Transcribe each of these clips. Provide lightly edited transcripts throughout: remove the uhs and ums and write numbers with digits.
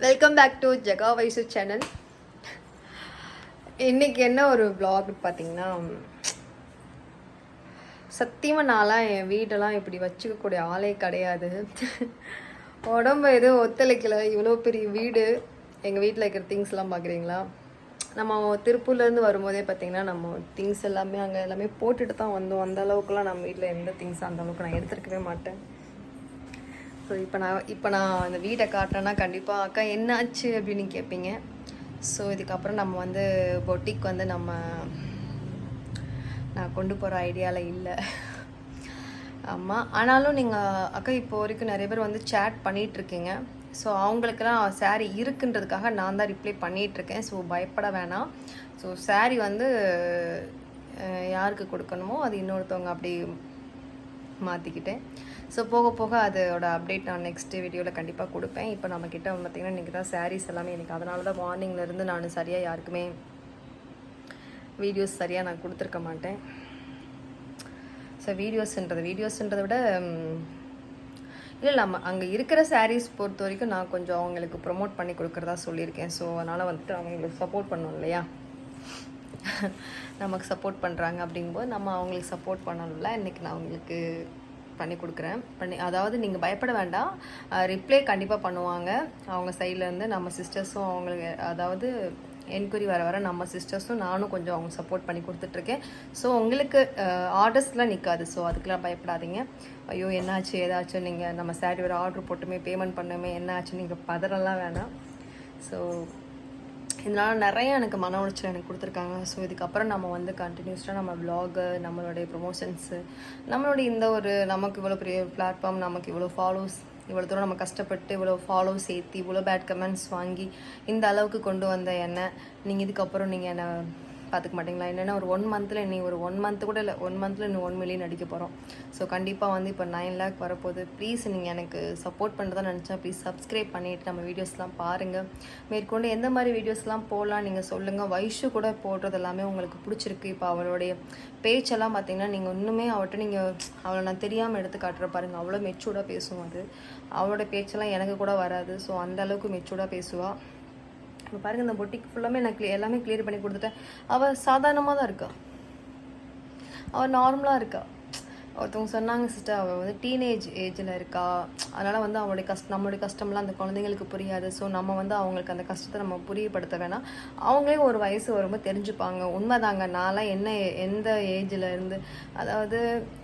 Welcome back to Jega Vaishu channel. இன்றைக்கி என்ன ஒரு vlog பார்த்தீங்கன்னா, சத்தியமாக நான்லாம் என் வீடெல்லாம் இப்படி வச்சுக்கக்கூடிய ஆளே கிடையாது. உடம்பு எதுவும் ஒத்துழைக்கலை. இவ்வளோ பெரிய வீடு, எங்கள் வீட்டில் இருக்கிற திங்ஸ்லாம் பார்க்குறீங்களா? நம்ம திருப்பூர்லேருந்து வரும்போதே பார்த்திங்கன்னா நம்ம திங்ஸ் எல்லாமே அங்கே எல்லாமே போட்டுட்டு தான் வந்தோம். அந்த அளவுக்குலாம் நம்ம வீட்டில் எந்த திங்ஸ் அந்த அளவுக்கு நான் எடுத்துருக்கவே மாட்டேன். ஸோ இப்போ நான் அந்த வீட்டை காட்டுறேன்னா கண்டிப்பாக அக்கா என்னாச்சு அப்படின்னு கேட்பீங்க. ஸோ இதுக்கப்புறம் நம்ம வந்து பொட்டிக் வந்து நான் கொண்டு போகிற ஐடியாவில் இல்லை. ஆமாம், ஆனாலும் நீங்கள் அக்கா இப்போ வரைக்கும் நிறைய பேர் வந்து சேட் பண்ணிகிட்ருக்கீங்க. ஸோ அவங்களுக்கெல்லாம் சாரீ இருக்குன்றதுக்காக நான் தான் ரிப்ளை பண்ணிகிட்ருக்கேன். ஸோ பயப்பட வேணாம். ஸோ சாரீ வந்து யாருக்கு கொடுக்கணுமோ அது இன்னொருத்தவங்க அப்படி மாற்றிக்கிட்டேன். ஸோ போக போக அதோட அப்டேட் நான் நெக்ஸ்ட் வீடியோவில் கண்டிப்பாக கொடுப்பேன். இப்போ நம்மக்கிட்ட பார்த்திங்கன்னா இன்றைக்கி தான் சாரீஸ் எல்லாமே எனக்கு, அதனால தான் மார்னிங்லேருந்து நான் சரியாக யாருக்குமே வீடியோஸ் சரியாக நான் கொடுத்துருக்க மாட்டேன். ஸோ வீடியோஸ்ன்றதை விட இல்லை, நம்ம அங்கே இருக்கிற சாரீஸ் பொறுத்த வரைக்கும் நான் கொஞ்சம் அவங்களுக்கு ப்ரொமோட் பண்ணி கொடுக்குறதா சொல்லியிருக்கேன். ஸோ அதனால் வந்துட்டு அவங்களுக்கு சப்போர்ட் பண்ணணும் இல்லையா? நமக்கு சப்போர்ட் பண்ணுறாங்க அப்படிங்கும்போது நம்ம அவங்களுக்கு சப்போர்ட் பண்ணணும்ல. இன்றைக்கி நான் அவங்களுக்கு பண்ணி கொடுக்குறேன். அதாவது நீங்கள் பயப்பட வேண்டாம், ரிப்ளை கண்டிப்பாக பண்ணுவாங்க அவங்க சைட்லேருந்து. நம்ம சிஸ்டர்ஸும் அவங்களுக்கு, அதாவது என்கொயரி வர நம்ம சிஸ்டர்ஸும் நானும் கொஞ்சம் அவங்க சப்போர்ட் பண்ணி கொடுத்துட்ருக்கேன். ஸோ உங்களுக்கு ஆர்டர்ஸ்லாம் நிற்காது. ஸோ அதுக்கெலாம் பயப்படாதீங்க. ஐயோ என்னாச்சு ஏதாச்சும் நீங்கள் நம்ம சாரி ஒரு ஆர்டர் போட்டுமே பேமெண்ட் பண்ணுமே என்னாச்சு நீங்கள் பதறலாம் வேணாம். ஸோ இதனால் நிறைய எனக்கு மன உளைச்சல் எனக்கு கொடுத்துருக்காங்க. ஸோ இதுக்கப்புறம் நம்ம வந்து கண்டினியூஸாக நம்ம விலாகு, நம்மளுடைய ப்ரொமோஷன்ஸு, நம்மளுடைய இந்த ஒரு நமக்கு இவ்வளோ பெரிய பிளாட்ஃபார்ம், நமக்கு இவ்வளோ ஃபாலோஸ், இவ்வளோ தூரம் நம்ம கஷ்டப்பட்டு இவ்வளோ ஃபாலோஸ் ஏற்றி இவ்வளோ பேட் கமெண்ட்ஸ் வாங்கி இந்த அளவுக்கு கொண்டு வந்த என்ன நீங்கள் இதுக்கப்புறம் நீங்கள் என்ன பார்த்துக்க மாட்டிங்களா? என்னென்னா ஒரு 1 மந்தில் நீ ஒரு 1 மந்த்து கூட இல்லை, 1 மந்தில் இன்னும் 1 மில்லியன் அடிக்க போகிறோம். ஸோ கண்டிப்பாக வந்து இப்போ 9 லேக் வரப்போகுது. ப்ளீஸ் நீங்கள் எனக்கு சப்போர்ட் பண்ணுறதா நினச்சா ப்ளீஸ் சப்ஸ்கிரைப் பண்ணிவிட்டு நம்ம வீடியோஸ்லாம் பாருங்கள். மேற்கொண்டு எந்த மாதிரி வீடியோஸ்லாம் போடலாம் நீங்கள் சொல்லுங்கள். வைஷு கூட போடுறது எல்லாமே உங்களுக்கு பிடிச்சிருக்கு. இப்போ அவளுடைய பேச்செல்லாம் பார்த்தீங்கன்னா நீங்கள் இன்னுமே அவட்ட அவளை நான் தெரியாமல் எடுத்து காட்டுற பாருங்கள், அவ்வளோ மெச்சூர்டாக பேசுவோம். அது அவளோட பேச்செல்லாம் எனக்கு கூட வராது. ஸோ அந்த அளவுக்கு மெச்சூர்டாக பேசுவாள். இப்போ பாருங்கள், இந்த பொட்டிக் ஃபுல்லாமே நான் எல்லாமே கிளியர் பண்ணி கொடுத்துட்டேன். அவள் சாதாரணமாக தான் இருக்கா, அவள் நார்மலாக இருக்கா. ஒருத்தவங்க சொன்னாங்க, சிஸ்டர் அவள் வந்து டீனேஜ் ஏஜில் இருக்கா, அதனால் வந்து அவளுடைய நம்மளுடைய கஷ்டம்லாம் அந்த குழந்தைங்களுக்கு புரியாது. ஸோ நம்ம வந்து அவங்களுக்கு அந்த கஷ்டத்தை நம்ம புரியப்படுத்த வேணாம். அவங்களே ஒரு வயசு வரும்போது தெரிஞ்சுப்பாங்க. உண்மைதாங்க, நான்லாம் எந்த ஏஜில் இருந்து, அதாவது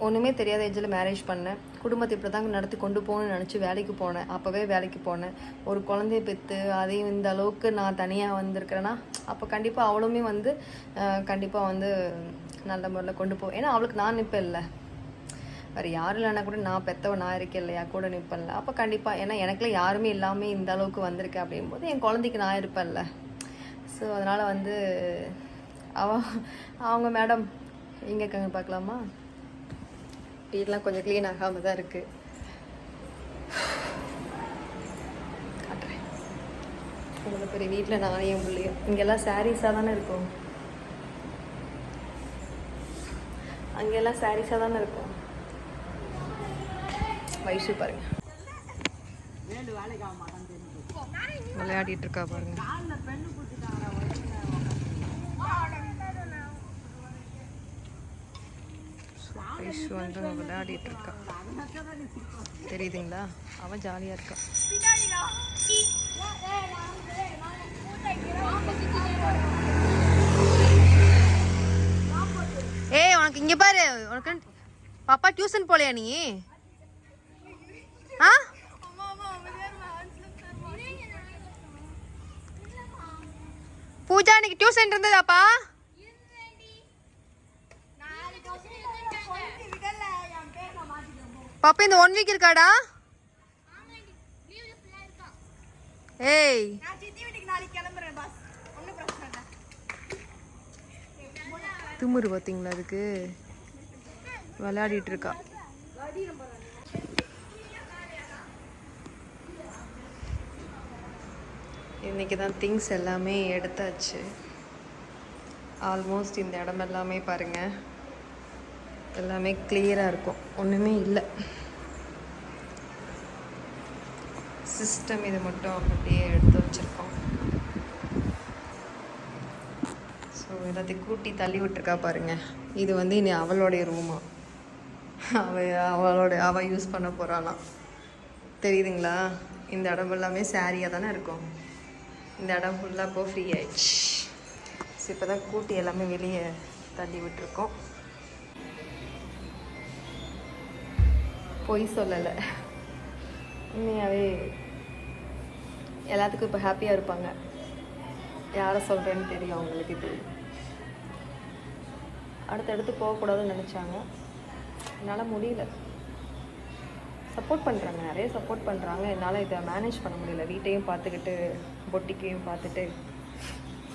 ஒன்றுமே தெரியாத ஏஜில் மேரேஜ் பண்ணேன். குடும்பத்தை இப்படி தாங்க நடத்தி கொண்டு போகணும்னு நினச்சி வேலைக்கு போனேன். அப்போவே வேலைக்கு போனேன். ஒரு குழந்தைய பெற்று அதையும் இந்த அளவுக்கு நான் தனியாக வந்திருக்கிறேன்னா அப்போ கண்டிப்பாக அவளுமே வந்து கண்டிப்பாக வந்து நல்ல முறையில் கொண்டு போவேன். ஏன்னா அவளுக்கு நான் நிற்பேன் இல்லை, வேறு யாரும் இல்லைன்னா கூட நான் பெற்றவன் நான் இருக்கேன் இல்லையா, கூட நிற்பேன்ல. அப்போ கண்டிப்பாக, ஏன்னா எனக்குலாம் யாருமே இல்லாமல் இந்த அளவுக்கு வந்திருக்கேன் அப்படிங்கும்போது என் குழந்தைக்கு நான் இருப்பேன்ல. ஸோ அதனால் வந்து அவங்க மேடம் எங்கே இருக்காங்க பார்க்கலாமா? வீடெலாம் கொஞ்சம் க்ளீன் ஆகாமல் தான் இருக்குது. காட்டுறேன் இவ்வளோ பெரிய வீட்டில் நானே என் பிள்ளையும். இங்கெல்லாம் சாரீஸாக தானே இருக்கும், அங்கெல்லாம் சாரீஸாக தானே இருக்கும். வயசு பாருங்க விளையாடிட்டு இருக்கா பாருங்க. வயசு வந்து விளையாடிட்டு இருக்கா, தெரியுதுங்களா? அவன் ஜாலியா இருக்கா. ஏய் உனக்கு இங்க பாரு, உனக்கு பாப்பா டியூஷன் போலையா நீ? பூஜா இன்னைக்கு டியூஷன் இருந்ததாப்பா? பாப்பா இந்த 1 வீக் இருக்காடா? ஏய் திமுரு பார்த்தீங்களா? அதுக்கு விளையாடிட்டு இருக்கா. இன்றைக்கி தான் திங்ஸ் எல்லாமே எடுத்தாச்சு. ஆல்மோஸ்ட் இந்த இடம் எல்லாமே பாருங்கள், எல்லாமே கிளியராக இருக்கும், ஒன்றுமே இல்லை. சிஸ்டம் இது மட்டும் அப்படியே எடுத்து வச்சுருக்கோம். ஸோ எல்லாத்தையும் கூட்டி தள்ளி விட்டுருக்கா பாருங்கள். இது வந்து இனி அவளுடைய ரூமா, அவள் யூஸ் பண்ண போகிறாளாம். தெரியுதுங்களா? இந்த இடம் எல்லாமே சாரியாக தானே இருக்கும். இந்த இடம் ஃபுல்லாக இப்போ ஃப்ரீ ஆயிடுச்சு. ஸோ இப்போ தான் கூட்டி எல்லாமே வெளியே தள்ளி விட்டுருக்கோம். பொய் சொல்லலை, உண்மையாகவே எல்லாத்துக்கும் இப்போ ஹாப்பியாக இருப்பாங்க. யாரை சொல்கிறேன்னு தெரியும் அவங்களுக்கு. இது அடுத்தடுத்து போகக்கூடாதுன்னு நினச்சாங்க, என்னால் முடியல. சப்போர்ட் பண்ணுறாங்க, நிறைய சப்போர்ட் பண்ணுறாங்க. என்னால் இதை மேனேஜ் பண்ண முடியல. வீட்டையும் பார்த்துக்கிட்டு பொட்டிக்கையும் பார்த்துட்டு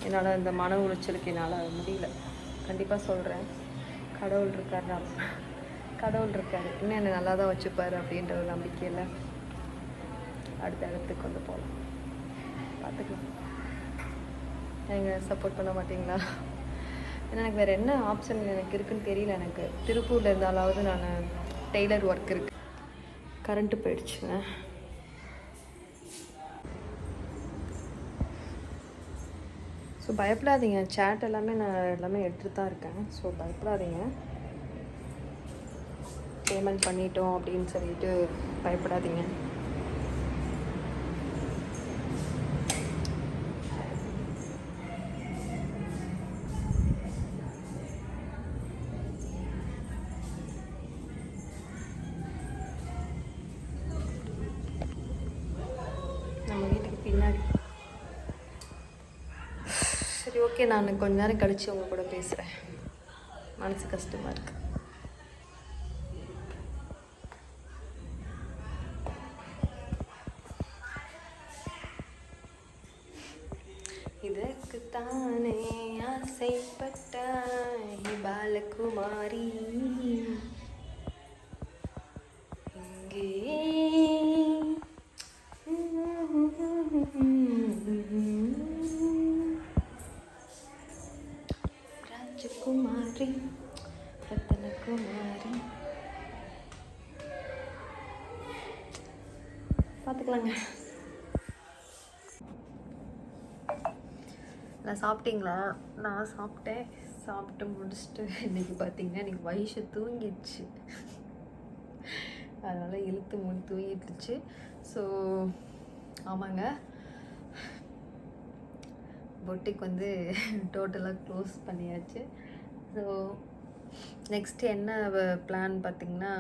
என்னால் இந்த மன உளைச்சலுக்கு என்னால் முடியல. கண்டிப்பாக சொல்கிறேன், கடவுள் இருக்கார், கடவுள் இருக்கார், இன்னும் என்னை நல்லா தான் வச்சுப்பார் அப்படின்ற ஒரு நம்பிக்கையில் அடுத்த இடத்துக்கு கொண்டு போகலாம். பார்த்துக்கலாம். நீங்கள் சப்போர்ட் பண்ண மாட்டிங்களா? ஏன்னா எனக்கு வேறு என்ன ஆப்ஷன் எனக்கு இருக்குதுன்னு தெரியல. எனக்கு திருப்பூரில் இருந்தாலாவது நான் டெய்லர் ஒர்க் இருக்குது. கரண்ட்டு போயிடுச்சுங்க. ஸோ பயப்படாதீங்க, சேட் எல்லாமே நான் எல்லாமே எடுத்துகிட்டு தான் இருக்கேன். ஸோ பயப்படாதீங்க, பேமெண்ட் பண்ணிட்டோம் அப்படின்னு சொல்லிட்டு பயப்படாதீங்க. நம்ம வீட்டுக்கு பின்னாடி. சரி, ஓகே, நான் கொஞ்ச நேரம் கழித்து உங்கள் கூட பேசுகிறேன். மனசு கஷ்டமாக இருக்குது. இதற்குத்தானே ஆசைப்பட்டாய் பாலகுமாரி, இங்கே ராஜகுமாரி, ரத்தனகுமாரி. பார்த்துக்கலாங்க. நான் சாப்பிட்டீங்களா? நான் சாப்பிட்டேன். சாப்பிட்டு முடிச்சுட்டு இன்றைக்கி பார்த்தீங்கன்னா இன்றைக்கி வயசு தூங்கிடுச்சு. அதனால் இழுத்து மூடி தூங்கிடுச்சு. ஸோ ஆமாங்க, பொட்டிக் வந்து டோட்டலாக க்ளோஸ் பண்ணியாச்சு. ஸோ நெக்ஸ்ட்டு என்ன பிளான் பார்த்திங்கன்னா,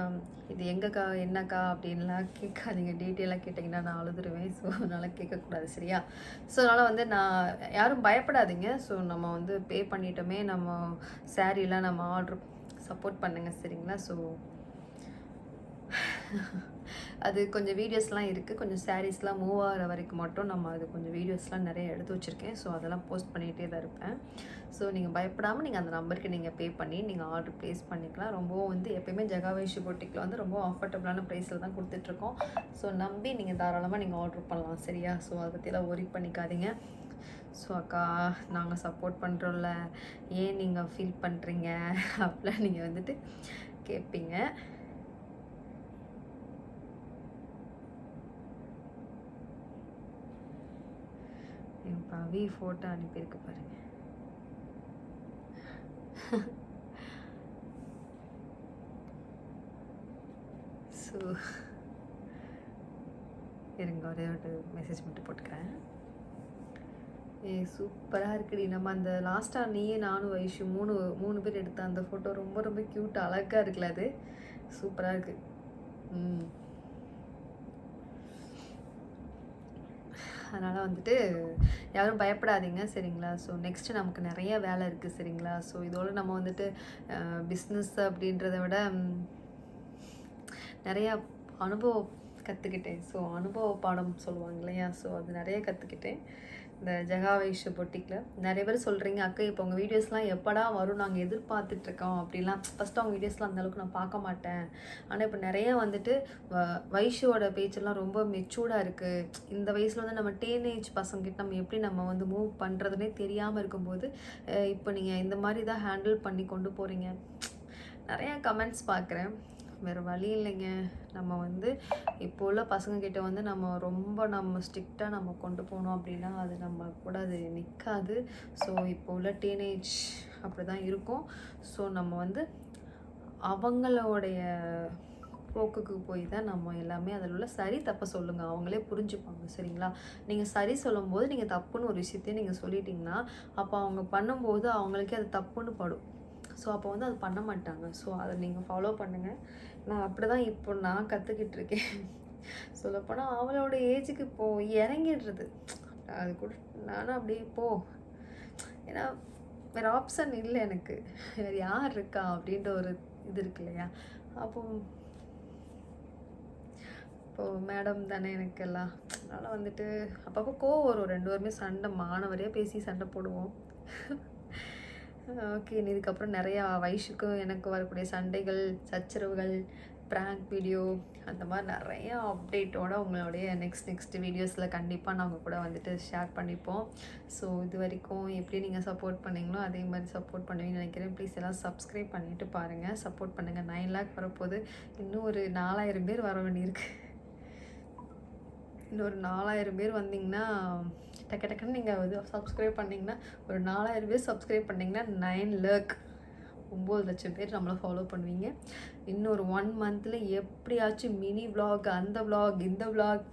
இது எங்கக்கா என்னக்கா அப்படின்லாம் கேட்காதீங்க. டீட்டெயிலாக கேட்டிங்கன்னா நான் அழுதுருவேன். ஸோ அதனால் கேட்கக்கூடாது, சரியா? ஸோ அதனால் வந்து நான் யாரும் பயப்படாதீங்க. ஸோ நம்ம வந்து பே பண்ணிட்டோமே, நம்ம சாரீலாம் நம்ம ஆர்டர் சப்போர்ட் பண்ணுங்கள், சரிங்களா? ஸோ அது கொஞ்சம் வீடியோஸ்லாம் இருக்குது. கொஞ்சம் சாரீஸ்லாம் மூவ் ஆகிற வரைக்கும் மட்டும் நம்ம அது கொஞ்சம் வீடியோஸ்லாம் நிறைய எடுத்து வச்சுருக்கேன். ஸோ அதெல்லாம் போஸ்ட் பண்ணிகிட்டே தான் இருப்பேன். ஸோ நீங்கள் பயப்படாமல் நீங்கள் அந்த நம்பருக்கு நீங்கள் பே பண்ணி நீங்கள் ஆர்டர் ப்ளேஸ் பண்ணிக்கலாம். ரொம்பவும் வந்து எப்போயுமே ஜெகாவைஷு பொட்டிக்கில் வந்து ரொம்ப அஃபோர்டபுளான ப்ரைஸில் தான் கொடுத்துட்ருக்கோம். ஸோ நம்பி நீங்கள் தாராளமாக நீங்கள் ஆர்டர் பண்ணலாம், சரியா? ஸோ அதை பற்றிலாம் ஒரி பண்ணிக்காதீங்க. ஸோ அக்கா, நாங்கள் சப்போர்ட் பண்ணுறோம்ல, ஏன் நீங்கள் ஃபீல் பண்ணுறீங்க அப்படிலாம் நீங்கள் வந்துட்டு கேட்பீங்க. என் பவி ஃபோட்டோ அனுப்பியிருக்கு பாருங்க. ஸோ இருங்க, ஒரே ஒரு மெசேஜ் மட்டும் போட்டுக்கிறேன். சூப்பராக இருக்குடி. நம்ம அந்த லாஸ்ட்டாக நீயே நானும் வைஷு மூணு பேர் எடுத்த அந்த ஃபோட்டோ ரொம்ப ரொம்ப க்யூட், அழகாக இருக்குல்ல? அது சூப்பராக இருக்குது. அதனால் வந்துட்டு யாரும் பயப்படாதீங்க, சரிங்களா? ஸோ நெக்ஸ்ட்டு நமக்கு நிறைய வேலை இருக்குது, சரிங்களா? ஸோ இதோடு நம்ம வந்துட்டு பிஸ்னஸ் அப்படின்றத விட நிறையா அனுபவம் கற்றுக்கிட்டேன். ஸோ அனுபவ பாடம் சொல்லுவாங்க இல்லையா? ஸோ அது நிறைய கற்றுக்கிட்டேன் இந்த ஜெகாவைஷு பொட்டிக்கில். நிறைய பேர் சொல்கிறீங்க, அக்கா இப்போ உங்கள் வீடியோஸ்லாம் எப்படா வரும், நாங்கள் எதிர்பார்த்துட்ருக்கோம் அப்படிலாம். ஃபஸ்ட்டு அவங்க வீடியோஸ்லாம் அந்தளவுக்கு நான் பார்க்க மாட்டேன். ஆனால் இப்போ நிறைய வந்துட்டு வைஷுவோட பேச்செல்லாம் ரொம்ப மெச்சூர்டாக இருக்குது. இந்த வயசில் வந்து நம்ம டீனேஜ் பசங்கிட்ட நம்ம எப்படி நம்ம வந்து மூவ் பண்ணுறதுனே தெரியாமல் இருக்கும்போது இப்போ நீங்கள் இந்த மாதிரி தான் ஹேண்டில் பண்ணி கொண்டு போகிறீங்க. நிறையா கமெண்ட்ஸ் பார்க்குறேன். வேறு வழி இல்லைங்க. நம்ம வந்து இப்போ உள்ள பசங்கக்கிட்ட வந்து நம்ம ஸ்ட்ரிக்டாக நம்ம கொண்டு போனோம் அப்படின்னா அது நம்ம கூட அது நிற்காது. ஸோ இப்போ உள்ள டீனேஜ் அப்படி தான் இருக்கும். ஸோ நம்ம வந்து அவங்களுடைய போக்குக்கு போய் தான் நம்ம எல்லாமே அதில் உள்ள சரி தப்பை சொல்லுங்கள், அவங்களே புரிஞ்சுப்பாங்க. சரிங்களா? நீங்கள் சரி சொல்லும்போது நீங்கள் தப்புன்னு ஒரு விஷயத்தையும் நீங்கள் சொல்லிட்டீங்கன்னா அப்போ அவங்க பண்ணும்போது அவங்களுக்கே அது தப்புன்னு படும். ஸோ அப்போ வந்து அது பண்ண மாட்டாங்க. ஸோ அதை நீங்கள் ஃபாலோ பண்ணுங்கள். நான் அப்படி தான் இப்போ நான் கற்றுக்கிட்டு இருக்கேன். சொல்லப்போனால் அவளோட ஏஜுக்கு இப்போது இறங்கிடுறது அது கூட நானும் அப்படியே ஏன்னா வேறு ஆப்ஷன் இல்லை எனக்கு. வேறு யார் இருக்கா அப்படின்ற ஒரு இது இருக்கு இல்லையா? இப்போது மேடம் தானே எனக்கு எல்லாம். அதனால் வந்துட்டு அப்பப்போ கோவம் வரும். 2 பேருமே சண்டை மாணவரையாக பேசி சண்டை போடுவோம். ஓகே, இதுக்கப்புறம் நிறையா வயசுக்கும் எனக்கு வரக்கூடிய சண்டைகள், சச்சரவுகள், ப்ராங்க் வீடியோ அந்த மாதிரி நிறையா அப்டேட்டோட உங்களுடைய நெக்ஸ்ட் வீடியோஸில் கண்டிப்பாக நாங்கள் கூட வந்துட்டு ஷேர் பண்ணிப்போம். ஸோ இது வரைக்கும் எப்படி நீங்கள் சப்போர்ட் பண்ணீங்களோ அதே மாதிரி சப்போர்ட் பண்ணுவீங்கன்னு நினைக்கிறேன். ப்ளீஸ் எல்லாம் சப்ஸ்கிரைப் பண்ணிவிட்டு பாருங்கள், சப்போர்ட் பண்ணுங்கள். 9 lakh வரப்போது. இன்னும் ஒரு 4000 பேர் வர வேண்டியிருக்கு. இன்னொரு 4000 பேர் வந்தீங்கன்னா டக்குன்னு நீங்கள் வந்து சப்ஸ்கிரைப் பண்ணிங்கன்னா ஒரு 4000 பேர் சப்ஸ்கிரைப் பண்ணிங்கன்னா 9 lakh 9 லட்சம் பேர் நம்மளை ஃபாலோ பண்ணுவீங்க. இன்னொரு 1 monthல எப்படியாச்சும் மினி விலாக், அந்த விலாக், இந்த விலாக்,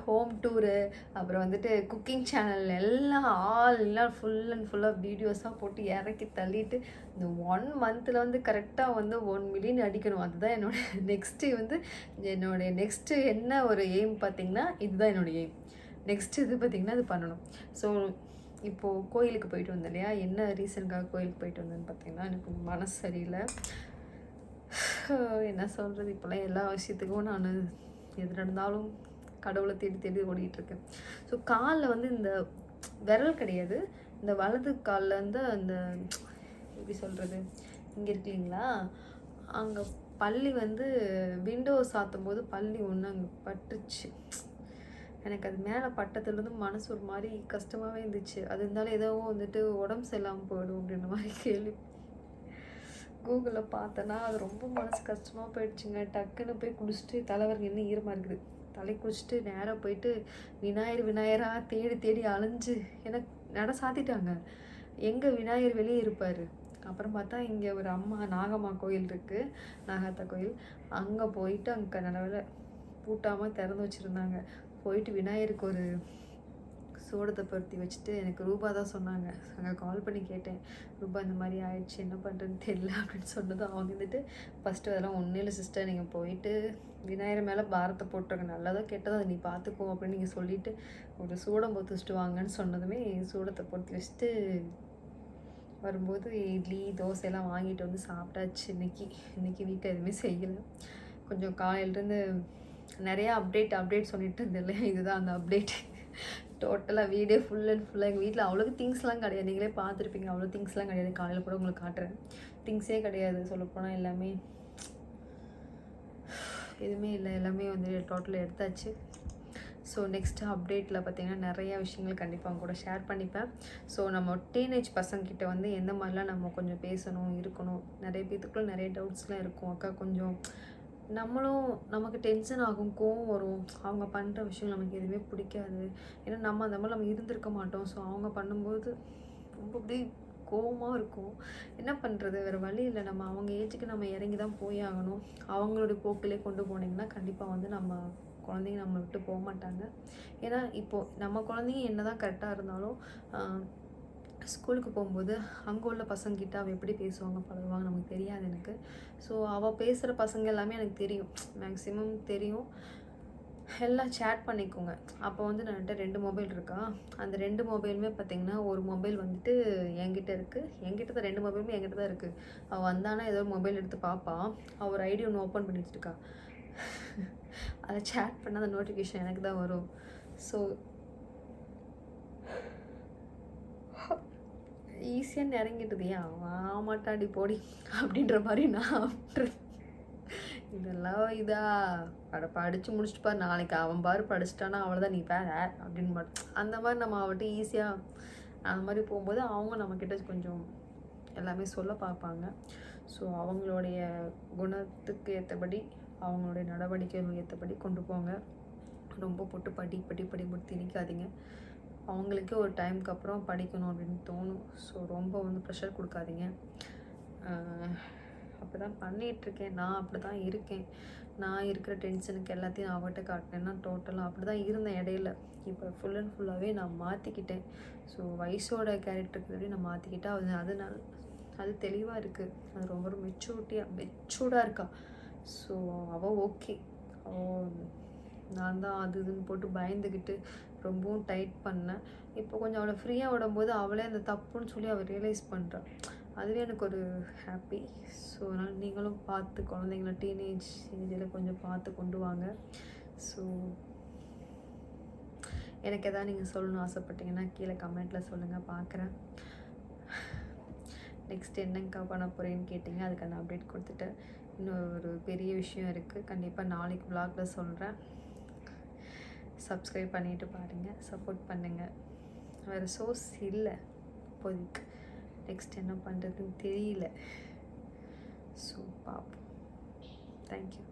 ஹோம் டூரு, அப்புறம் வந்துட்டு குக்கிங் சேனல் எல்லாம் ஃபுல்லாக வீடியோஸாக போட்டு இறக்கி தள்ளிட்டு இந்த 1 monthல வந்து கரெக்டாக வந்து 1 million அடிக்கணும். அதுதான் என்னோடைய நெக்ஸ்ட்டு என்ன ஒரு எய்ம் பார்த்திங்கன்னா இதுதான் என்னோடய எய்ம். நெக்ஸ்ட்டு இது பார்த்திங்கன்னா அது பண்ணணும். ஸோ இப்போது கோயிலுக்கு போயிட்டு வந்தேன் இல்லையா? என்ன ரீசனுக்காக கோயிலுக்கு போயிட்டு வந்தேன்னு பார்த்தீங்கன்னா எனக்கு மனசு சரியில்லை. என்ன சொல்கிறது, இப்போலாம் எல்லா விஷயத்துக்கும் நான் எது நடந்தாலும் கடவுளை தேடி ஓடிட்டுருக்கேன். ஸோ காலில் வந்து இந்த விரல் கிடையாது, இந்த வலது காலில் வந்து அந்த எப்படி சொல்கிறது, இங்கே இருக்கு இல்லைங்களா, அங்கே பல்லி வந்து விண்டோ சாத்தும் போது பல்லி ஒன்று அங்கே பட்டுச்சு. எனக்கு அது மேலே பட்டத்துலேருந்து மனசு ஒரு மாதிரி கஷ்டமாகவே இருந்துச்சு. அது இருந்தாலும் ஏதோ வந்துட்டு உடம்பு சரியில்லாமல் போயிடும் அப்படின்ற மாதிரி கேள்வி கூகுளில் பார்த்தேன்னா அது ரொம்ப மனசு கஷ்டமாக போயிடுச்சுங்க. டக்குன்னு போய் குளிச்சுட்டு தலைவருக்கு என்ன ஈரமாக இருக்குது, தலை குளிச்சுட்டு நேராக போயிட்டு விநாயகராக தேடி அலைஞ்சு எனக்கு நட சாத்திட்டாங்க. எங்கே விநாயகர் வெளியே இருப்பார். அப்புறம் பார்த்தா இங்கே ஒரு நாகம்மா கோயில் இருக்குது, நாகாத்தா கோயில். அங்கே போயிட்டு அங்கே நல்ல பூட்டாமல் திறந்து வச்சுருந்தாங்க. போயிட்டு விநாயகருக்கு ஒரு சூடத்தை பருத்தி வச்சுட்டு எனக்கு ரூபா தான் சொன்னாங்க. அங்கே கால் பண்ணி கேட்டேன், ரூபா இந்த மாதிரி ஆயிடுச்சு, என்ன பண்ணுறதுன்னு தெரியல அப்படின்னு சொன்னதும் அவங்க வந்துட்டு ஃபஸ்ட்டு அதெல்லாம் ஒன்றும் இல்லை சிஸ்டர், நீங்கள் போயிட்டு விநாயகர் மேலே பாரத்தை போட்டுருங்க, நல்லதோ கெட்டதோ அதை நீ பார்த்துக்கோ அப்படின்னு நீங்கள் சொல்லிவிட்டு ஒரு சூடம் பொறுத்து வச்சுட்டு வாங்கன்னு சொன்னதுமே சூடத்தை பொறுத்து வச்சுட்டு வரும்போது இட்லி தோசையெல்லாம் வாங்கிட்டு வந்து சாப்பிட்டாச்சு. இன்றைக்கி வீட்டில் எதுவுமே செய்யலை. கொஞ்சம் காலையிலேருந்து நிறையா அப்டேட் சொல்லிட்டு இருந்தேன். இதுதான் அந்த அப்டேட். டோட்டலாக வீடே ஃபுல்லாக எங்கள் வீட்டில் அவ்வளோக்கு திங்ஸ்லாம் கிடையாது. நீங்களே பார்த்துருப்பீங்க, அவ்வளோ திங்ஸ்லாம் கிடையாது. காலையில் கூட உங்களுக்கு காட்டுறேன், திங்ஸே கிடையாது. சொல்லப்போனால் எதுவுமே இல்லை, எல்லாமே வந்து டோட்டலாக எடுத்தாச்சு. ஸோ நெக்ஸ்ட்டு அப்டேட்டில் பார்த்திங்கன்னா நிறையா விஷயங்கள் கண்டிப்பாக அவங்க கூட ஷேர் பண்ணிப்பேன். ஸோ நம்ம டீனேஜ் பசங்கிட்ட வந்து எந்த மாதிரிலாம் நம்ம கொஞ்சம் பேசணும், இருக்கணும். நிறைய பேத்துக்குள்ளே நிறைய டவுட்ஸ்லாம் இருக்கும். அக்கா கொஞ்சம் நமக்கு டென்ஷன் ஆகும், கோவம் வரும். அவங்க பண்ணுற விஷயம் நமக்கு எதுவுமே பிடிக்காது. ஏன்னா அந்த மாதிரி நம்ம இருந்திருக்க மாட்டோம். ஸோ அவங்க பண்ணும்போது ரொம்ப அப்படியே கோவமாக இருக்கும். என்ன பண்ணுறது, வேறு வழி இல்லை. நம்ம அவங்க ஏஜுக்கு நம்ம இறங்கி தான் போய் ஆகணும். அவங்களுடைய போக்கிலே கொண்டு போனீங்கன்னா கண்டிப்பாக வந்து நம்ம குழந்தைங்க நம்மளை விட்டு போக மாட்டாங்க. ஏன்னா இப்போது நம்ம குழந்தைங்க என்ன தான் கரெக்டாக இருந்தாலும் ஸ்கூலுக்கு போகும்போது அங்கே உள்ள பசங்கிட்ட அவள் எப்படி பேசுவாங்க பழகுவாங்க நமக்கு தெரியாது எனக்கு. ஸோ அவள் பேசுகிற பசங்க எல்லாமே எனக்கு தெரியும், மேக்ஸிமம் தெரியும். எல்லாம் சேட் பண்ணிக்கோங்க. அப்போ வந்து என்கிட்ட 2 மொபைல் இருக்கா. அந்த 2 மொபைலுமே பார்த்திங்கன்னா ஒரு மொபைல் வந்துட்டு என்கிட்ட இருக்குது, என்கிட்ட தான் 2 மொபைலுமே என்கிட்ட தான் இருக்குது. அவள் வந்தானா ஏதோ மொபைல் எடுத்து பார்ப்பான். அவள் ஒரு ஐடி ஒன்று ஓப்பன் பண்ணி வச்சுருக்கா. அதை சேட் பண்ணால் அந்த நோட்டிஃபிகேஷன் எனக்கு தான் வரும். ஸோ ஈஸியாக இறங்கிட்டுது. ஏன் ஆமாட்டாடி போடி அப்படின்ற மாதிரி நான் இதெல்லாம் படித்து முடிச்சுட்டு பாரு, நாளைக்கு அவன் பாரு படிச்சிட்டானா அவ்வளோதான், நீ பேர் அப்படின்னு அந்த மாதிரி நம்ம அவட்ட ஈஸியாக அந்த மாதிரி போகும்போது அவங்க நம்மக்கிட்ட கொஞ்சம் எல்லாமே சொல்ல பார்ப்பாங்க. ஸோ அவங்களுடைய குணத்துக்கு ஏற்றபடி அவங்களுடைய நடவடிக்கைகள் ஏற்றபடி கொண்டு போங்க. ரொம்ப போட்டு படி போட்டு திணிக்காதீங்க. அவங்களுக்கே ஒரு டைமுக்கு அப்புறம் படிக்கணும் அப்படின்னு தோணும். ஸோ ரொம்ப வந்து ப்ரெஷர் கொடுக்காதீங்க. அப்படி தான் பண்ணிகிட்ருக்கேன். நான் அப்படி தான் இருக்கேன். நான் இருக்கிற டென்ஷனுக்கு எல்லாத்தையும் நான் அவகிட்ட காட்டினேன்னா டோட்டலாக அப்படி தான் இருந்தேன் இடையில. இப்போ ஃபுல் அண்ட் ஃபுல்லாகவே நான் மாற்றிக்கிட்டேன். ஸோ வயசோட கேரக்டருக்கு நான் மாற்றிக்கிட்டேன். அதனால அது தெளிவாக இருக்குது. அது ரொம்ப மெச்சூர்டாக இருக்கா. ஸோ அவள் ஓகே. நான் தான் அது இதுன்னு போட்டு பயந்துக்கிட்டு ரொம்பவும் டைட் பண்ணேன். இப்போ கொஞ்சம் அவளை ஃப்ரீயாக விடும்போது அவளே அந்த தப்புன்னு சொல்லி அவள் ரியலைஸ் பண்ணுறாள். அதுவே எனக்கு ஒரு ஹாப்பி. ஸோ அதனால் நீங்களும் பார்த்து குழந்தைங்கள டீனேஜ் ஏஜில் கொஞ்சம் பார்த்து கொண்டு வாங்க. ஸோ எனக்கு எதாவது நீங்கள் சொல்லணும்னு ஆசைப்பட்டீங்கன்னா கீழே கமெண்ட்டில் சொல்லுங்கள், பார்க்குறேன். நெக்ஸ்ட் என்னங்கக்கா பண்ண போகிறேன்னு கேட்டிங்க. அதுக்கான அப்டேட் கொடுத்துட்டேன். இன்னும் ஒரு பெரிய விஷயம் இருக்குது. கண்டிப்பாக நாளைக்கு வ்ளாகில் சொல்கிறேன். சப்ஸ்கிரைப் பண்ணிவிட்டு பாருங்கள், சப்போர்ட் பண்ணுங்கள். வேறு சோர்ஸ் இல்லை இப்போதைக்கு. நெக்ஸ்ட் என்ன பண்ணுறதுன்னு தெரியல. ஸோ பார்ப்போம். தேங்க்யூ.